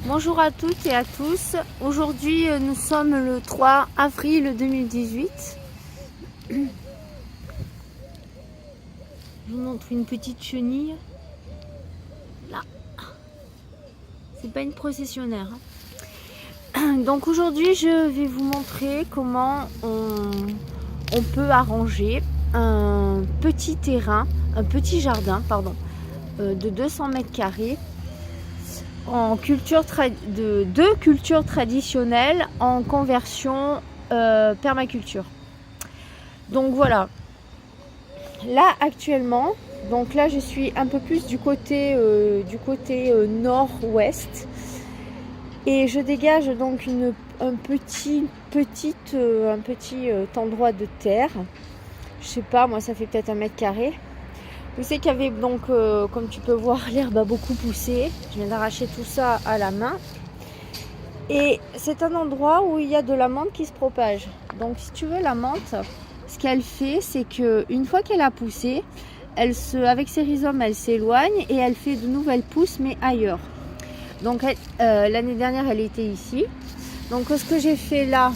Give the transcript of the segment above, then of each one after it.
Bonjour à toutes et à tous. Aujourd'hui, nous sommes le 3 avril 2018. Je vous montre une petite chenille. Là. C'est pas une processionnaire. Donc aujourd'hui, je vais vous montrer comment on peut arranger un petit terrain, un petit jardin, de 200 mètres carrés en de culture traditionnelle en conversion permaculture. Donc voilà, là actuellement, donc là je suis un peu plus du côté nord-ouest et je dégage donc un petit endroit de terre. Je sais pas, moi ça fait peut-être 1 mètre carré. Je sais qu'il y avait donc, comme tu peux voir, l'herbe a beaucoup poussé. Je viens d'arracher tout ça à la main. Et c'est un endroit où il y a de la menthe qui se propage. Donc si tu veux, la menthe, ce qu'elle fait, c'est qu'une fois qu'elle a poussé, avec ses rhizomes, elle s'éloigne et elle fait de nouvelles pousses, mais ailleurs. Donc l'année dernière, elle était ici. Donc ce que j'ai fait là,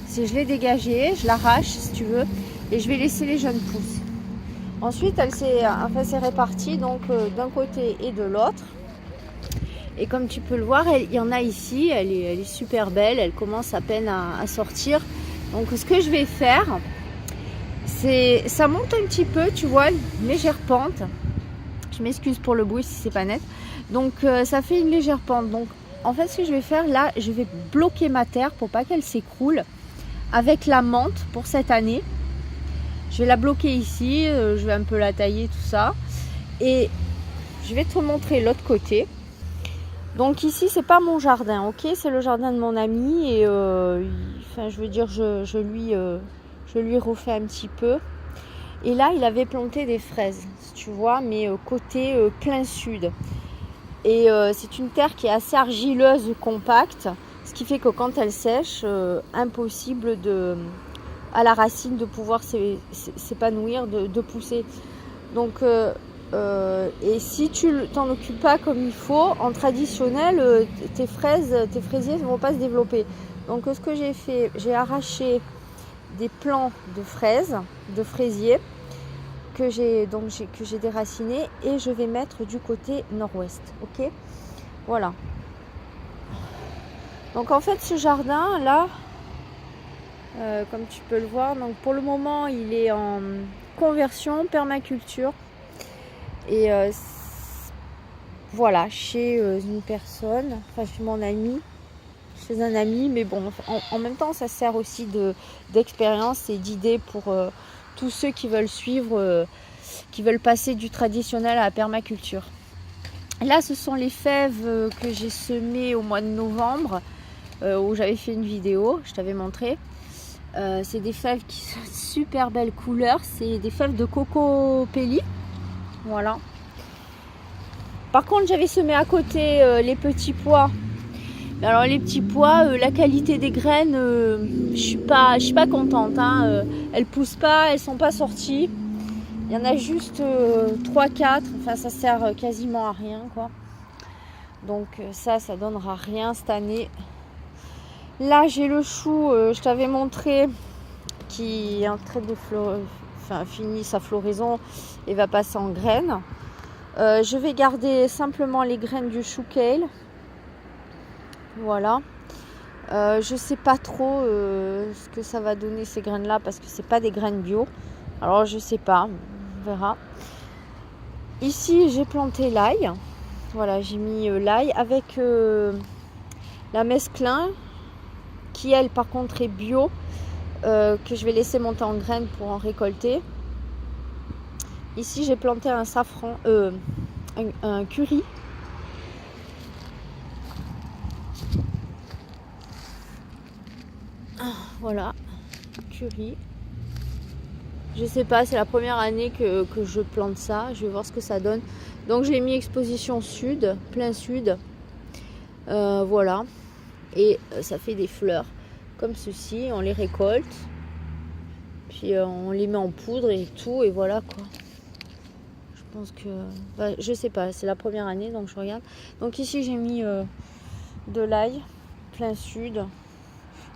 c'est je l'ai dégagée, je l'arrache si tu veux, et je vais laisser les jeunes pousses. Ensuite, elle s'est répartie donc d'un côté et de l'autre. Et comme tu peux le voir, il y en a ici, elle est super belle, elle commence à peine à sortir. Donc ce que je vais faire, c'est ça monte un petit peu, tu vois, une légère pente. Je m'excuse pour le bruit si c'est pas net. Donc ça fait une légère pente. Donc en fait, ce que je vais faire là, je vais bloquer ma terre pour pas qu'elle s'écroule avec la menthe pour cette année. Je vais la bloquer ici, je vais un peu la tailler, tout ça. Et je vais te montrer l'autre côté. Donc ici, c'est pas mon jardin, ok? C'est le jardin de mon ami. Et je veux dire, je lui refais un petit peu. Et là, il avait planté des fraises, tu vois, mais côté plein sud. Et c'est une terre qui est assez argileuse, compacte. Ce qui fait que quand elle sèche, impossible à la racine de pouvoir s'épanouir, de pousser. Donc et si tu t'en occupes pas comme il faut, en traditionnel, tes fraisiers ne vont pas se développer. Donc ce que j'ai fait, j'ai arraché des plants de fraises, de fraisiers que j'ai déracinés et je vais mettre du côté nord-ouest. Ok, voilà. Donc en fait, ce jardin là, comme tu peux le voir, donc pour le moment il est en conversion permaculture et voilà, chez une personne, enfin chez mon ami, chez un ami, mais bon, en même temps ça sert aussi d'expérience et d'idée pour tous ceux qui veulent suivre, qui veulent passer du traditionnel à la permaculture. Là, ce sont les fèves que j'ai semées au mois de novembre, où j'avais fait une vidéo, je t'avais montré. C'est des fèves qui sont super belles couleurs, c'est des fèves de cocopelli, voilà. Par contre, j'avais semé à côté les petits pois. Alors les petits pois, la qualité des graines, je suis pas contente, hein. Elles poussent pas, elles sont pas sorties. Il y en a juste 3-4, enfin ça sert quasiment à rien, quoi. Donc ça donnera rien cette année. Là, j'ai le chou, je t'avais montré, qui est en train de fini sa floraison et va passer en graines. Je vais garder simplement les graines du chou kale. Voilà. Je sais pas trop ce que ça va donner ces graines là parce que c'est pas des graines bio. Alors je sais pas, on verra. Ici, j'ai planté l'ail. Voilà, j'ai mis l'ail avec la mesclun qui elle par contre est bio, que je vais laisser monter en graines pour en récolter. Ici j'ai planté un safran, un curry. Voilà, curry. Je sais pas, c'est la première année que je plante ça. Je vais voir ce que ça donne. Donc j'ai mis exposition sud, plein sud. Voilà. Et ça fait des fleurs comme ceci. On les récolte. Puis on les met en poudre et tout. Et voilà quoi. Je pense que... Bah, je sais pas, c'est la première année, donc je regarde. Donc ici, j'ai mis de l'ail, plein sud,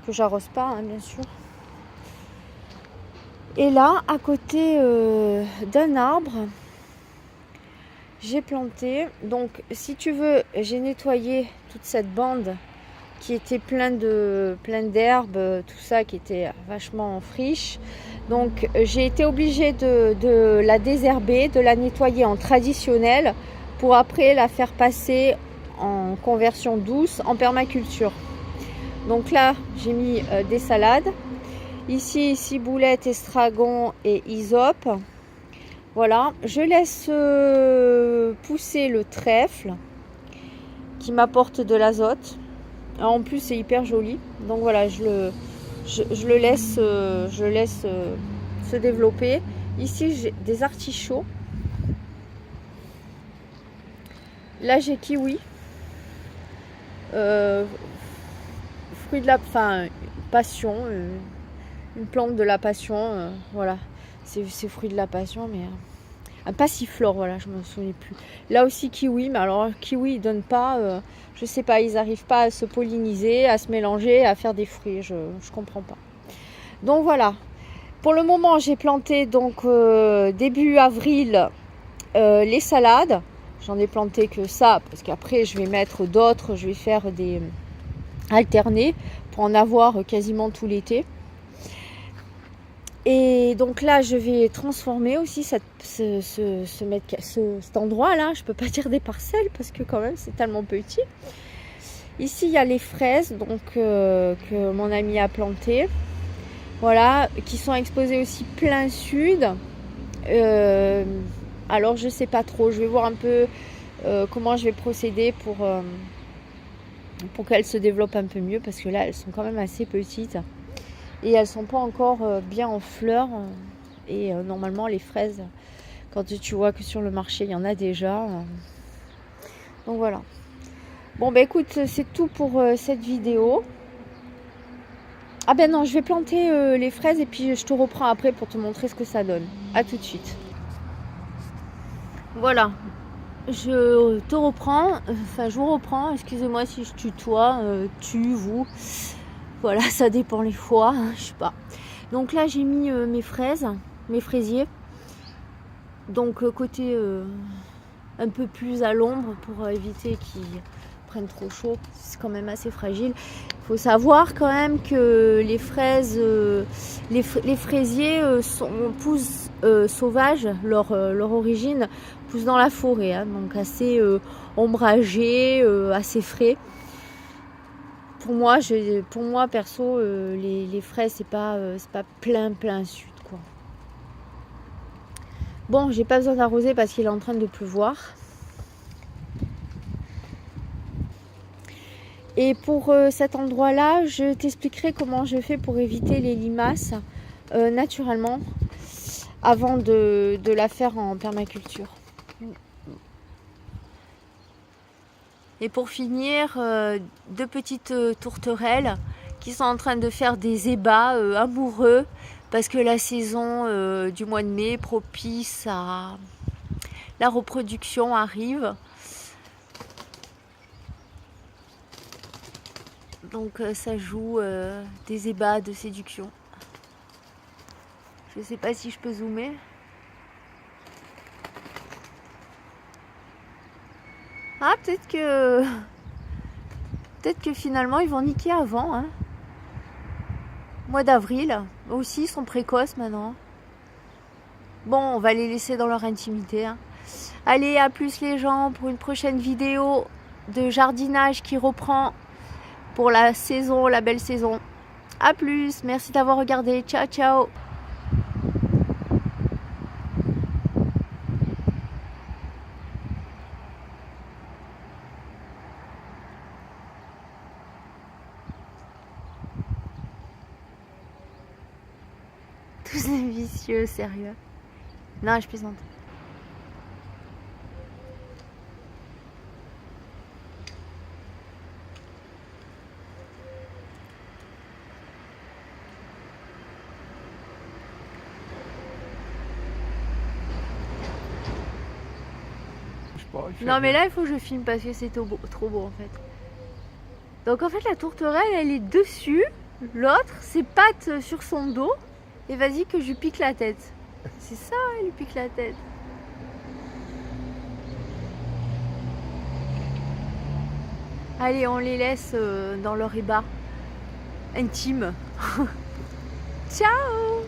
que j'arrose pas, hein, bien sûr. Et là, à côté d'un arbre, j'ai planté. Donc, si tu veux, j'ai nettoyé toute cette bande qui était pleine d'herbes, tout ça, qui était vachement friche. Donc, j'ai été obligée de la désherber, de la nettoyer en traditionnel pour après la faire passer en conversion douce en permaculture. Donc là, j'ai mis des salades. Ici, ciboulette, estragon et hysope. Voilà, je laisse pousser le trèfle qui m'apporte de l'azote. En plus, c'est hyper joli. Donc voilà, je le laisse, se développer. Ici, j'ai des artichauts. Là, j'ai kiwi. Fruit de la... Enfin, passion. Une plante de la passion. Voilà, c'est fruit de la passion, mais... un passiflore, voilà, je me souviens plus. Là aussi kiwi, mais alors kiwi ils donnent pas, je sais pas, ils n'arrivent pas à se polliniser, à se mélanger, à faire des fruits, je comprends pas. Donc voilà, pour le moment j'ai planté donc début avril les salades. J'en ai planté que ça, parce qu'après je vais mettre d'autres, je vais faire des alternés pour en avoir quasiment tout l'été. Et donc là, je vais transformer aussi cet endroit-là. Je ne peux pas dire des parcelles parce que quand même, c'est tellement petit. Ici, il y a les fraises donc, que mon ami a plantées. Voilà, qui sont exposées aussi plein sud. Alors, je ne sais pas trop. Je vais voir un peu comment je vais procéder pour qu'elles se développent un peu mieux. Parce que là, elles sont quand même assez petites. Et elles sont pas encore bien en fleurs. Et normalement, les fraises, quand tu vois que sur le marché, il y en a déjà. Donc voilà. Bon, bah écoute, c'est tout pour cette vidéo. Ah ben non, je vais planter les fraises et puis je te reprends après pour te montrer ce que ça donne. A tout de suite. Voilà. Je te reprends. Enfin, je vous reprends. Excusez-moi si je tutoie. Tu, vous. Voilà, ça dépend les fois, hein, je sais pas. Donc là, j'ai mis mes fraises, mes fraisiers. Donc côté un peu plus à l'ombre pour éviter qu'ils prennent trop chaud. C'est quand même assez fragile. Il faut savoir quand même que les fraises, les fraisiers poussent sauvages. Leur origine pousse dans la forêt, hein, donc assez ombragé, assez frais. Pour moi perso, les fraises c'est pas plein sud quoi. Bon, j'ai pas besoin d'arroser parce qu'il est en train de pleuvoir. Et pour cet endroit-là, je t'expliquerai comment je fais pour éviter les limaces naturellement avant de la faire en permaculture. Et pour finir, deux petites tourterelles qui sont en train de faire des ébats amoureux parce que la saison du mois de mai propice à la reproduction arrive. Donc ça joue des ébats de séduction. Je ne sais pas si je peux zoomer. Ah, peut-être que finalement ils vont niquer avant. Hein. Mois d'avril, aussi ils sont précoces maintenant. Bon, on va les laisser dans leur intimité. Hein. Allez, à plus les gens pour une prochaine vidéo de jardinage qui reprend pour la saison, la belle saison. À plus, merci d'avoir regardé. Ciao, ciao. Tous ces vicieux, sérieux. Non, je plaisante. Bon, Non mais là il faut que je filme parce que c'est trop beau en fait. Donc en fait la tourterelle elle est dessus, l'autre ses pattes sur son dos et vas-y que je lui pique la tête. C'est ça, elle lui pique la tête. Allez on les laisse dans leur ébat intime. Ciao.